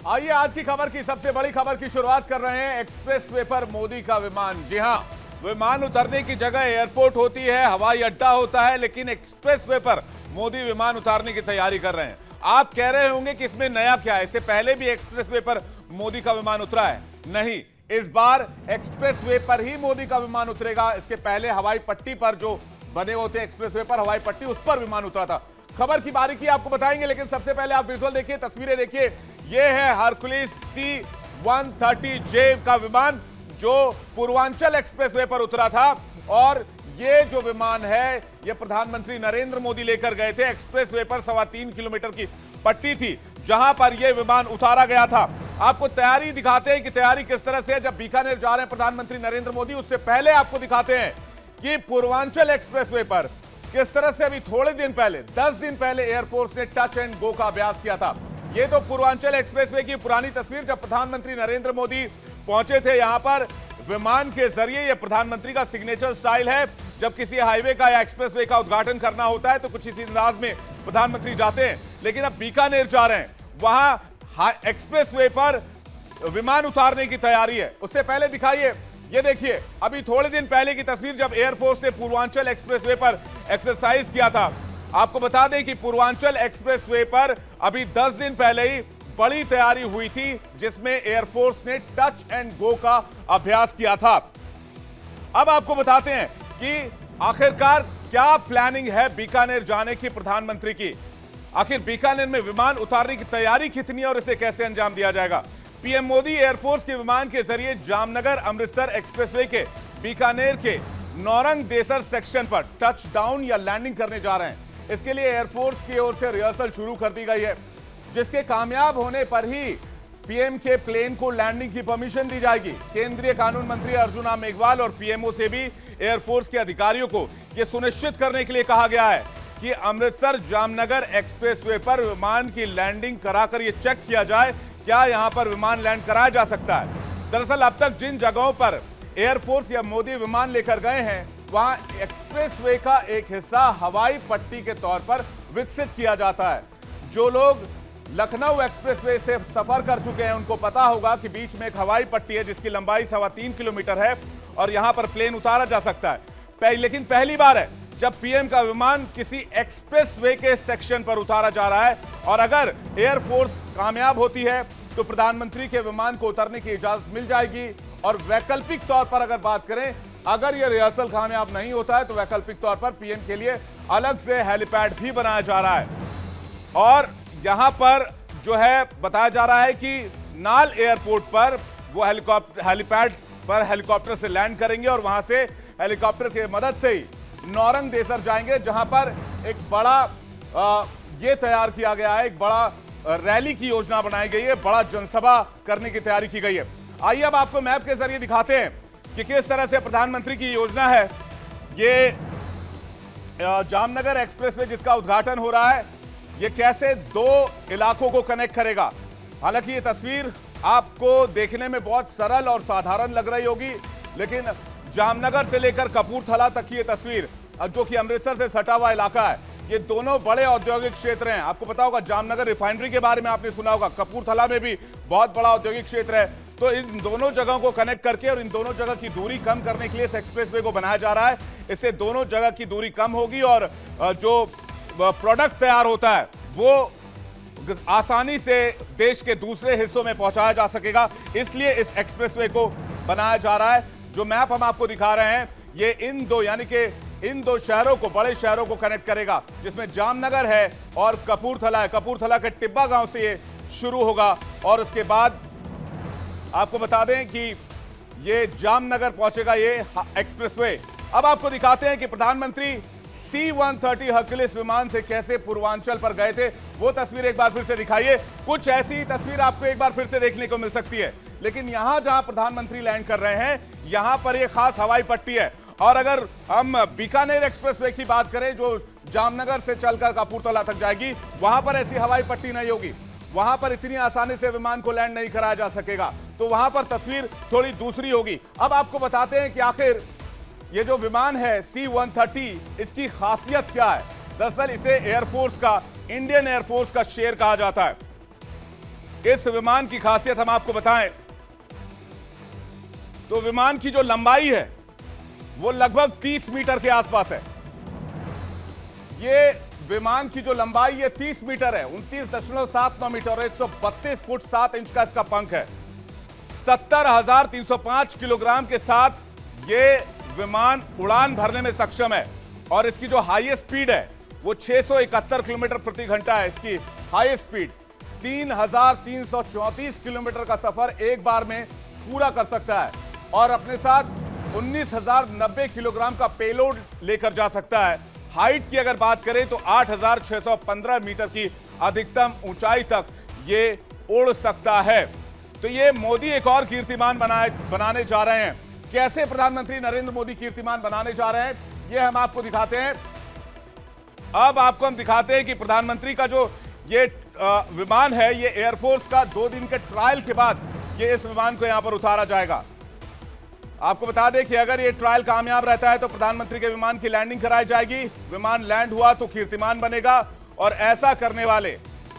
आइए आज की खबर की सबसे बड़ी खबर की शुरुआत कर रहे हैं एक्सप्रेसवे पर मोदी का विमान। जी हां, विमान उतरने की जगह एयरपोर्ट होती है, हवाई अड्डा होता है, लेकिन एक्सप्रेसवे पर मोदी विमान उतारने की तैयारी कर रहे हैं। आप कह रहे होंगे कि इसमें नया क्या है, इससे पहले भी एक्सप्रेसवे पर मोदी का विमान उतरा है। नहीं, इस बार एक्सप्रेसवे पर ही मोदी का विमान उतरेगा। इसके पहले हवाई पट्टी पर जो बने होते हैं एक्सप्रेसवे पर हवाई पट्टी, उस पर विमान उतरा था। खबर की बारीकी आपको बताएंगे, लेकिन सबसे पहले आप विजुअल देखिए, तस्वीरें देखिए। यह है हरकुलिस C-130J का विमान जो पूर्वांचल एक्सप्रेसवे पर उतरा था। और यह जो विमान है, यह प्रधानमंत्री नरेंद्र मोदी लेकर गए थे। एक्सप्रेसवे पर 3.25 किलोमीटर की पट्टी थी जहां पर यह विमान उतारा गया था। आपको तैयारी दिखाते हैं कि तैयारी किस तरह से है। जब बीकानेर जा रहे हैं प्रधानमंत्री नरेंद्र मोदी, उससे पहले आपको दिखाते हैं कि पूर्वांचल एक्सप्रेसवे पर किस तरह से अभी थोड़े दिन पहले, 10 दिन पहले एयरफोर्स ने टच एंड गो का अभ्यास किया था। यह तो पूर्वांचल एक्सप्रेसवे की पुरानी तस्वीर, जब प्रधानमंत्री नरेंद्र मोदी पहुंचे थे यहां पर विमान के जरिए। यह प्रधानमंत्री का सिग्नेचर स्टाइल है। जब किसी हाईवे का या एक्सप्रेसवे का उद्घाटन करना होता है तो कुछ इसी अंदाज में प्रधानमंत्री जाते हैं। लेकिन अब बीकानेर जा रहे हैं, वहां एक्सप्रेसवे पर विमान उतारने की तैयारी है। उससे पहले दिखाइए, ये देखिए, अभी थोड़े दिन पहले की तस्वीर जब एयरफोर्स ने पूर्वांचल एक्सप्रेसवे पर एक्सरसाइज किया था। आपको बता दें कि पूर्वांचल एक्सप्रेसवे पर अभी 10 दिन पहले ही बड़ी तैयारी हुई थी, जिसमें एयरफोर्स ने टच एंड गो का अभ्यास किया था। अब आपको बताते हैं कि आखिरकार क्या प्लानिंग है बीकानेर जाने की प्रधानमंत्री की। आखिर बीकानेर में विमान उतारने की तैयारी कितनी है और इसे कैसे अंजाम दिया जाएगा। पीएम मोदी एयरफोर्स के विमान के जरिए जामनगर अमृतसर एक्सप्रेसवे के बीकानेर के नौरंग देसर सेक्शन पर टच डाउन या लैंडिंग करने जा रहे हैं। इसके लिए एयरफोर्स की ओर से रिहर्सल शुरू कर दी गई है, जिसके कामयाब होने पर ही पीएम के प्लेन को लैंडिंग की परमिशन दी जाएगी। केंद्रीय कानून मंत्री अर्जुन राम मेघवाल और पीएमओ से भी एयरफोर्स के अधिकारियों को यह सुनिश्चित करने के लिए कहा गया है कि अमृतसर जामनगर एक्सप्रेसवे पर विमान की लैंडिंग कराकर यह चेक किया जाए क्या यहां पर विमान लैंड कराया जा सकता है। दरअसल अब तक जिन जगहों पर एयरफोर्स या मोदी विमान लेकर गए हैं, वहां एक्सप्रेसवे का एक हिस्सा हवाई पट्टी के तौर पर विकसित किया जाता है। जो लोग लखनऊ एक्सप्रेसवे से सफर कर चुके हैं उनको पता होगा कि बीच में एक हवाई पट्टी है जिसकी लंबाई 3.25 किलोमीटर है और यहां पर प्लेन उतारा जा सकता है। लेकिन पहली बार है जब पीएम का विमान किसी एक्सप्रेसवे के सेक्शन पर उतारा जा रहा है। और अगर एयरफोर्स कामयाब होती है तो प्रधानमंत्री के विमान को उतरने की इजाजत मिल जाएगी। और वैकल्पिक तौर पर अगर बात करें, अगर यह रिहर्सल कामयाब नहीं होता है तो वैकल्पिक तौर पर पीएम के लिए अलग से हेलीपैड भी बनाया जा रहा है। और यहां पर जो है बताया जा रहा है कि नाल एयरपोर्ट पर वो हेलीपैड पर हेलीकॉप्टर से लैंड करेंगे और वहां से हेलीकॉप्टर की मदद से ही नौरंग देसर जाएंगे, जहां पर एक बड़ा ये तैयार किया गया है, एक बड़ा रैली की योजना बनाई गई है, बड़ा जनसभा करने की तैयारी की गई है। आइए अब आपको मैप के जरिए दिखाते हैं कि किस तरह से प्रधानमंत्री की योजना है। ये जामनगर एक्सप्रेसवे जिसका उद्घाटन हो रहा है, ये कैसे दो इलाकों को कनेक्ट करेगा। हालांकि ये तस्वीर आपको देखने में बहुत सरल और साधारण लग रही होगी, लेकिन जामनगर से लेकर कपूरथला तक की ये तस्वीर, जो कि अमृतसर से सटा हुआ इलाका है, ये दोनों बड़े औद्योगिक क्षेत्र हैं। आपको पता होगा जामनगर रिफाइनरी के बारे में आपने सुना होगा, कपूरथला में भी बहुत बड़ा औद्योगिक क्षेत्र है। तो इन दोनों जगहों को कनेक्ट करके और इन दोनों जगह की दूरी कम करने के लिए इस एक्सप्रेसवे को बनाया जा रहा है। इससे दोनों जगह की दूरी कम होगी और जो प्रोडक्ट तैयार होता है वो आसानी से देश के दूसरे हिस्सों में पहुंचाया जा सकेगा। इसलिए इस एक्सप्रेसवे को बनाया जा रहा है। जो मैप हम आपको दिखा रहे हैं, ये इन दो शहरों को, बड़े शहरों को कनेक्ट करेगा, जिसमें जामनगर है और कपूरथला है। कपूरथला के टिब्बा गांव से ये शुरू होगा और उसके बाद आपको बता दें कि ये जामनगर पहुंचेगा ये एक्सप्रेसवे। अब आपको दिखाते हैं कि प्रधानमंत्री C-130 हरकुलिस विमान से कैसे पूर्वांचल पर गए थे। वो तस्वीर एक बार फिर से दिखाइए। कुछ ऐसी तस्वीर आपको एक बार फिर से देखने को मिल सकती है, लेकिन यहां जहां प्रधानमंत्री लैंड कर रहे हैं, यहां पर यह खास हवाई पट्टी है। और अगर हम बीकानेर एक्सप्रेसवे की बात करें जो जामनगर से चलकर कपूरथला तक जाएगी, वहां पर ऐसी हवाई पट्टी नहीं होगी, वहां पर इतनी आसानी से विमान को लैंड नहीं कराया जा सकेगा। तो वहां पर तस्वीर थोड़ी दूसरी होगी। अब आपको बताते हैं कि आखिर ये जो विमान है C-130, इसकी खासियत क्या है। दरअसल इसे एयरफोर्स का, इंडियन एयरफोर्स का शेर कहा जाता है। इस विमान की खासियत हम आपको बताएं तो विमान की जो लंबाई है वो लगभग 30 मीटर के आसपास है। ये विमान की जो लंबाई है 30 मीटर है, 29.79 मीटर और 132 फुट 7 इंच का इसका पंख है। 70,305 किलोग्राम के साथ ये विमान उड़ान भरने में सक्षम है और इसकी जो हाईएस्ट स्पीड है वो 671 किलोमीटर प्रति घंटा है। इसकी हाईएस्ट स्पीड 3,334 किलोमीटर का सफर एक बार में पूरा कर सकता है और अपने साथ 19,090 किलोग्राम का पेलोड लेकर जा सकता है। हाइट की अगर बात करें तो 8,615 मीटर की अधिकतम ऊंचाई तक ये उड़ सकता है। तो ये मोदी एक और कीर्तिमान बनाने जा रहे हैं। कैसे प्रधानमंत्री नरेंद्र मोदी कीर्तिमान बनाने जा रहे हैं ये हम आपको दिखाते हैं। अब आपको हम दिखाते हैं कि प्रधानमंत्री का जो ये विमान है ये एयरफोर्स का 2 दिन के ट्रायल के बाद ये इस विमान को यहां पर उतारा जाएगा। आपको बता दें कि अगर ये ट्रायल कामयाब रहता है तो प्रधानमंत्री के विमान की लैंडिंग कराई जाएगी। विमान लैंड हुआ तो कीर्तिमान बनेगा और ऐसा करने वाले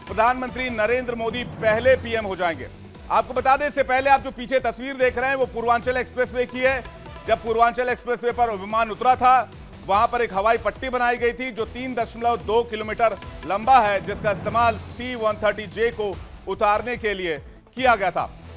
प्रधानमंत्री नरेंद्र मोदी पहले पीएम हो जाएंगे। आपको बता दें इससे पहले आप जो पीछे तस्वीर देख रहे हैं वो पूर्वांचल एक्सप्रेसवे की है। जब पूर्वांचल एक्सप्रेसवे पर विमान उतरा था वहां पर एक हवाई पट्टी बनाई गई थी जो 3.2 किलोमीटर लंबा है, जिसका इस्तेमाल C-130J को उतारने के लिए किया गया था।